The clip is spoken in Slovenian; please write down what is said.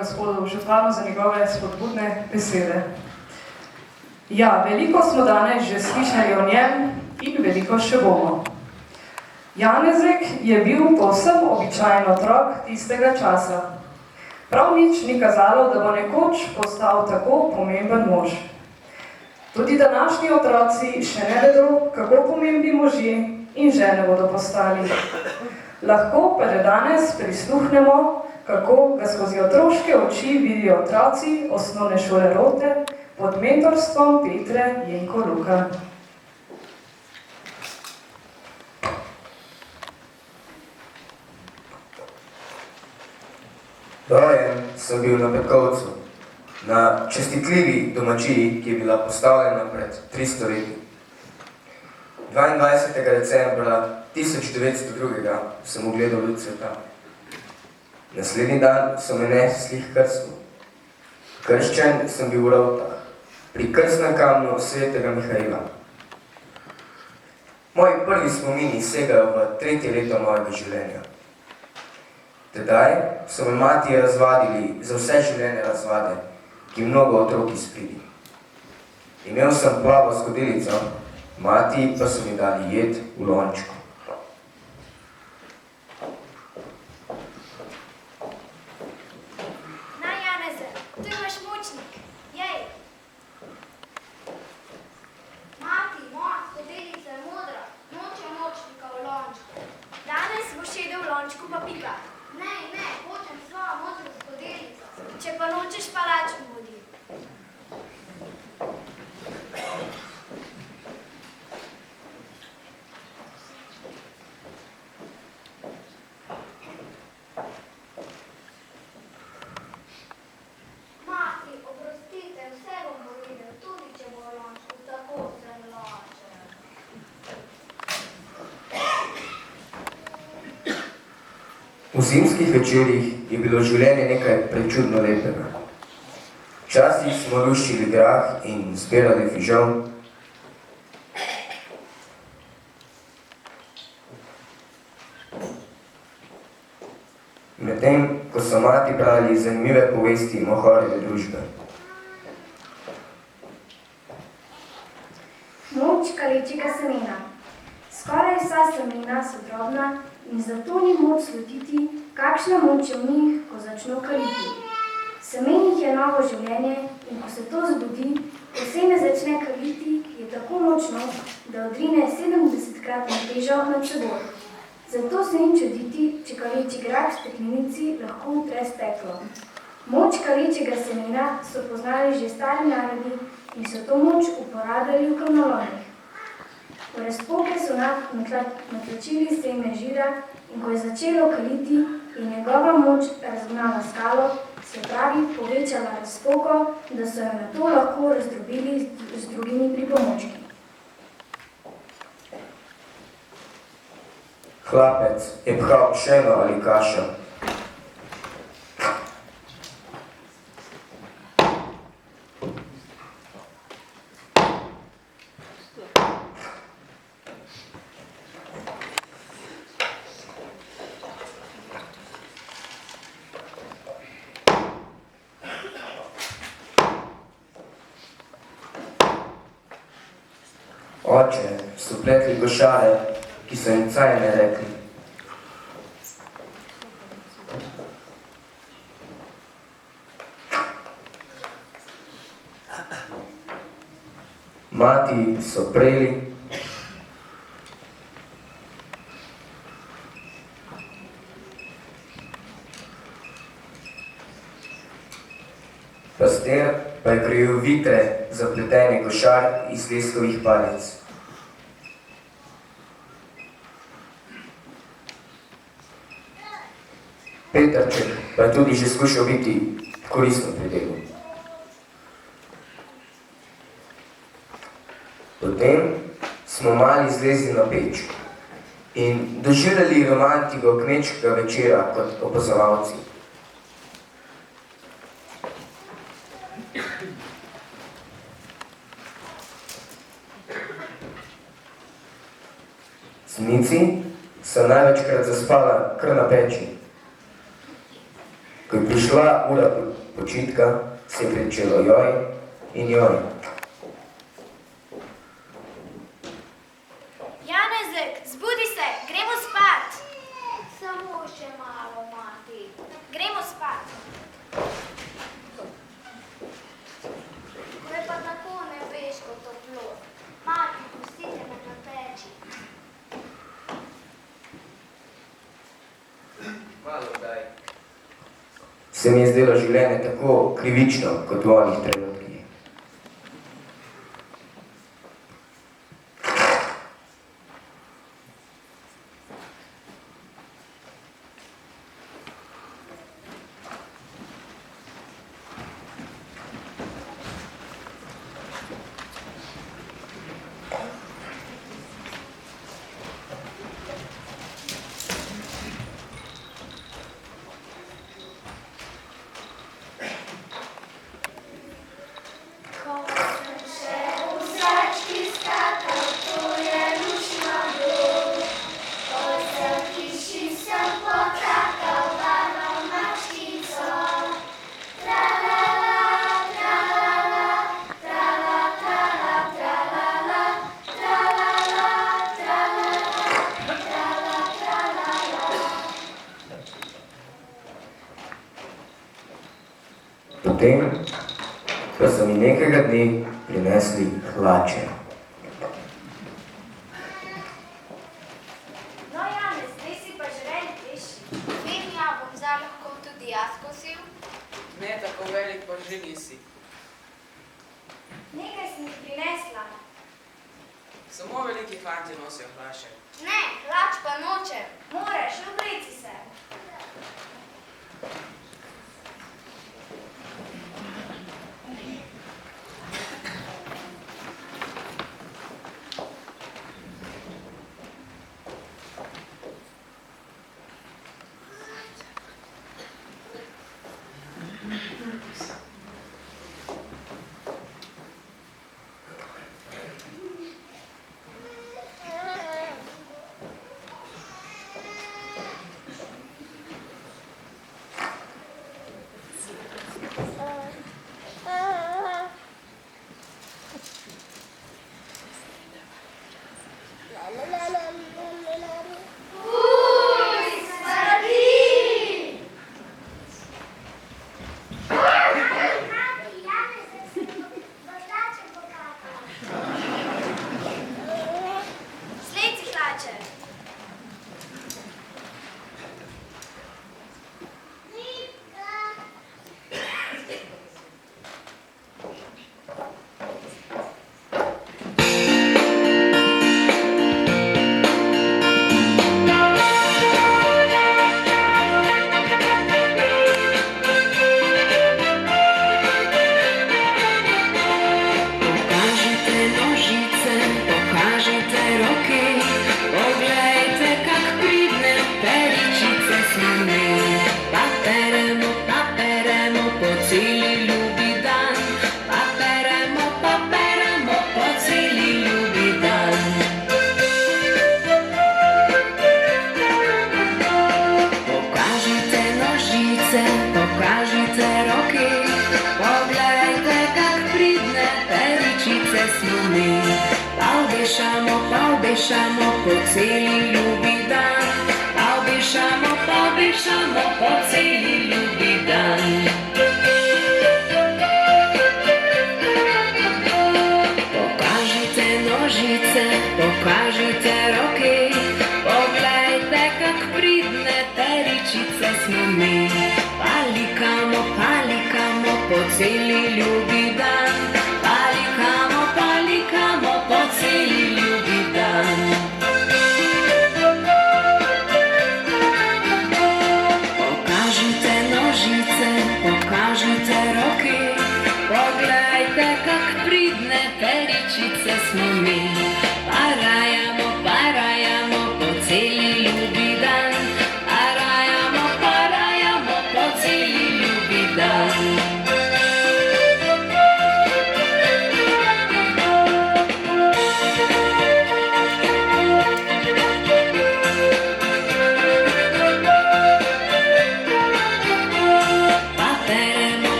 gospodu županu za njegove spodbudne besede. Ja, veliko smo danes že slišali o njem in veliko še bomo. Janezek je bil povsem običajen otrok tistega časa. Prav nič ni kazalo, da bo nekoč postal tako pomemben mož. Tudi današnji otroci še ne vedo, kako pomembni možje in žene bodo postali. Lahko pa že danes prisluhnemo, kako ga skozi otroške oči vidijo otroci osnovne šole Rote pod mentorstvom Petre Jenko Luka. Rojen sem bil na Petkovcu, na čestitljivi domačiji, ki je bila postavljena pred 300 leti. 22. decembra 1902. sem ugledal luč sveta. Naslednji dan so me nesli k krstu. Krščen sem bil v Rovtah, pri krstnem kamnu svetega Mihaila. Moji prvi spomini segajo v 3. leto mojega življenja. Tedaj so me mati razvadili za vse življenje razvade, ki mnogo otrok izpridi. Imel sem plavo skodelico, mati pa so mi dali jed v lončku. Na, Janeze, tu imaš močnik, jej! Mati, moja skodelica je modra, noče močnika v lončku. Danes boš jedel v lončku pa pika. Ne, hočem svojo modro skodelico. Če pa nočeš, pa lač bodi. Mati, oprostite, vse bom povedal, tudi če bo v lončku, tako sem lačen. V zimskih večerih je bilo življenje nekaj prečudno lepega. Včasih smo luščili grah in zbirali fižol. Medtem, ko so mati brali zanimive povesti Mohorjeve družbe. Moč kalečjega semena. Skoraj vsa semena so drobna in zato ni moč slutiti, kakšna moč je v njih, ko začno kaliti. Semenih je novo življenje in ko se to zbudi, ko seme začne kaliti, je tako močno, da odrine 70-kratno težo nad seboj. Zato se ni čuditi, če kalečji grah v steklenici lahko utre steklo. Moč kalečjega semena so poznali že stari narodi in so to moč uporabljali v kamnolomih. V razpoke so natlačili seme žira in ko je začelo kaliti, je njegova moč razgnala skalo, se pravi povečala razpoko, da so jo nato lahko razdrobili z drugimi pripomočki. Hlapec je phal pšeno ali kašo. Oče so pletli košare, ki so jim cajne rekli. Mati so preli. Pastir pa je krojil vitre za pleteni košar iz leskovih palic. Petrček pa je tudi že skušal biti koristno pri delu. Potem smo mali zlezli na peč in doživljali romantiko kmečkega večera kot opazovalci. Samici so največkrat zaspala kar na peči. Ko je prišla ura počitka se je pričelo joj in joj. Janezek, zbudi se, gremo spat. Samo še malo, mati. Gremo spat. Ko je pa tako nebeško toplo. Mati, pustite me na peči. Malo daj. Se mi je zdelo življenje tako krivično, kot v onih trenutkih. Potem pa so mi nekega dne prinesli hlače. No, Janez, zdaj si pa že velik, veš. Vem, ja, bom zdaj lahko tudi jaz kosil. Ne, tako velik pa že nisi. Nekaj sem jih prinesla. Samo veliki fanti nosijo hlače. Ne, hlač pa nočem. Moraš, obleci se. Obešamo po celi ljubi dan, obešamo po celi ljubi dan. Pokažite nožice, pokažite roke, poglejte, kak pridne teričice smo mi. Palikamo po celi ljubi dan.